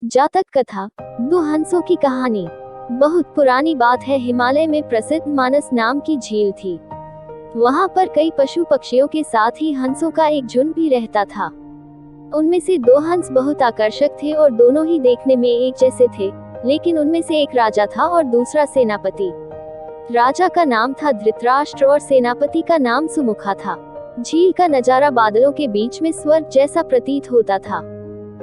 जातक कथा। दो हंसों की कहानी। बहुत पुरानी बात है, हिमालय में प्रसिद्ध मानस नाम की झील थी। वहां पर कई पशु पक्षियों के साथ ही हंसों का एक झुंड भी रहता था। उनमें से दो हंस बहुत आकर्षक थे और दोनों ही देखने में एक जैसे थे, लेकिन उनमें से एक राजा था और दूसरा सेनापति। राजा का नाम था धृतराष्ट्र और सेनापति का नाम सुमुखा था। झील का नजारा बादलों के बीच में स्वर्ग जैसा प्रतीत होता था।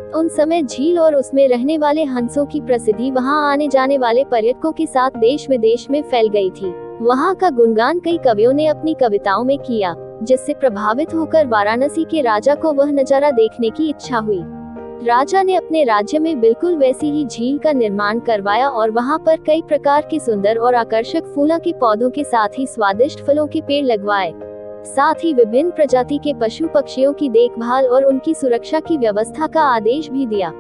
उन समय झील और उसमें रहने वाले हंसों की प्रसिद्धि वहां आने जाने वाले पर्यटकों के साथ देश विदेश में फैल गई थी। वहां का गुणगान कई कवियों ने अपनी कविताओं में किया, जिससे प्रभावित होकर वाराणसी के राजा को वह नजारा देखने की इच्छा हुई। राजा ने अपने राज्य में बिल्कुल वैसी ही झील का निर्माण करवाया और वहां पर कई प्रकार के सुंदर और आकर्षक फूलों के पौधों के साथ ही स्वादिष्ट फलों के पेड़ लगवाए। साथ ही विभिन्न प्रजाति के पशु पक्षियों की देखभाल और उनकी सुरक्षा की व्यवस्था का आदेश भी दिया।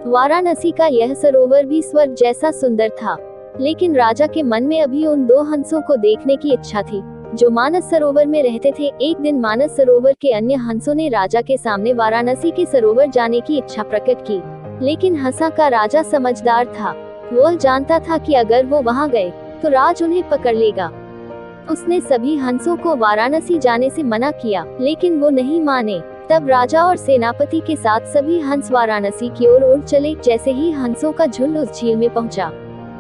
वाराणसी का यह सरोवर भी स्वर्ग जैसा सुंदर था, लेकिन राजा के मन में अभी उन दो हंसों को देखने की इच्छा थी, जो मानस सरोवर में रहते थे। एक दिन मानस सरोवर के अन्य हंसों ने राजा के सामने वाराणसी के सरोवर जाने की इच्छा प्रकट की, लेकिन हंसा का राजा समझदार था। वह जानता था कि अगर वो वहां गए तो राज उन्हें पकड़ लेगा। उसने सभी हंसों को वाराणसी जाने से मना किया, लेकिन वो नहीं माने। तब राजा और सेनापति के साथ सभी हंस वाराणसी की ओर उड़ चले। जैसे ही हंसों का झुंड उस झील में पहुंचा,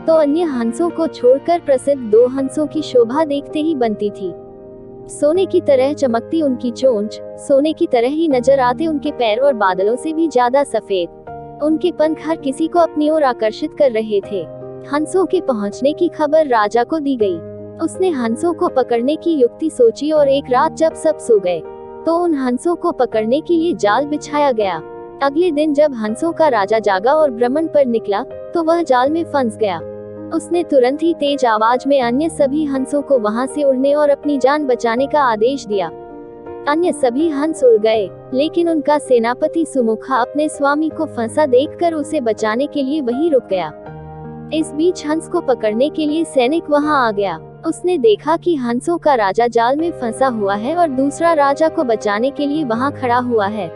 तो अन्य हंसों को छोड़कर प्रसिद्ध दो हंसों की शोभा देखते ही बनती थी। सोने की तरह चमकती उनकी चोंच, सोने की तरह ही नजर आते उनके पैर और बादलों से भी ज्यादा सफेद उनके पंख हर किसी को अपनी ओर आकर्षित कर रहे थे। हंसों के पहुंचने की खबर राजा को दी गई। उसने हंसों को पकड़ने की युक्ति सोची और एक रात जब सब सो गए, तो उन हंसों को पकड़ने के लिए जाल बिछाया गया। अगले दिन जब हंसों का राजा जागा और भ्रमण पर निकला, तो वह जाल में फंस गया। उसने तुरंत ही तेज आवाज में अन्य सभी हंसों को वहां से उड़ने और अपनी जान बचाने का आदेश दिया। अन्य सभी हंस उड़ गए, लेकिन उनका सेनापति सुमुखा अपने स्वामी को फंसा देखकर उसे बचाने के लिए वहीं रुक गया। इस बीच हंस को पकड़ने के लिए सैनिक वहां आ गया। उसने देखा कि हंसों का राजा जाल में फंसा हुआ है और दूसरा राजा को बचाने के लिए वहां खड़ा हुआ है।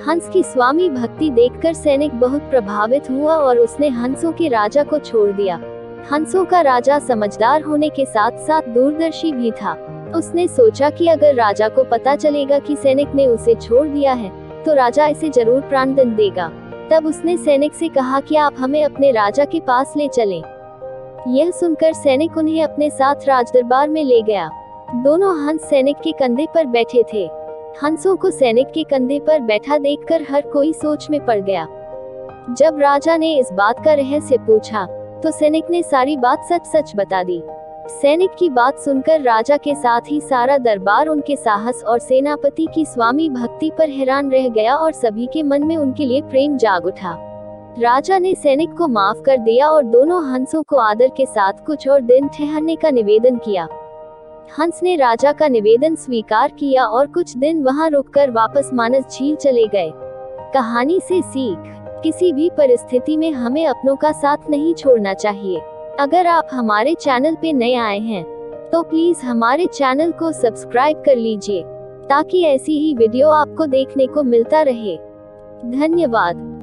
हंस की स्वामी भक्ति देखकर सैनिक बहुत प्रभावित हुआ और उसने हंसों के राजा को छोड़ दिया। हंसों का राजा समझदार होने के साथ साथ दूरदर्शी भी था। उसने सोचा कि अगर राजा को पता चलेगा कि सैनिक ने उसे छोड़ दिया है, तो राजा इसे जरूर प्राणदंड देगा। तब उसने सैनिक से कहा कि आप हमें अपने राजा के पास ले चलें। यह सुनकर सैनिक उन्हें अपने साथ राजदरबार में ले गया। दोनों हंस सैनिक के कंधे पर बैठे थे। हंसों को सैनिक के कंधे पर बैठा देखकर हर कोई सोच में पड़ गया। जब राजा ने इस बात का रहस्य पूछा, तो सैनिक ने सारी बात सच सच बता दी। सैनिक की बात सुनकर राजा के साथ ही सारा दरबार उनके साहस और सेनापति की स्वामी भक्ति पर हैरान रह गया और सभी के मन में उनके लिए प्रेम जाग उठा। राजा ने सैनिक को माफ कर दिया और दोनों हंसों को आदर के साथ कुछ और दिन ठहरने का निवेदन किया। हंस ने राजा का निवेदन स्वीकार किया और कुछ दिन वहां रुककर वापस मानस झील चले गए। कहानी से सीख: किसी भी परिस्थिति में हमें अपनों का साथ नहीं छोड़ना चाहिए। अगर आप हमारे चैनल पे नए आए हैं, तो प्लीज हमारे चैनल को सब्सक्राइब कर लीजिए, ताकि ऐसी ही वीडियो आपको देखने को मिलता रहे। धन्यवाद।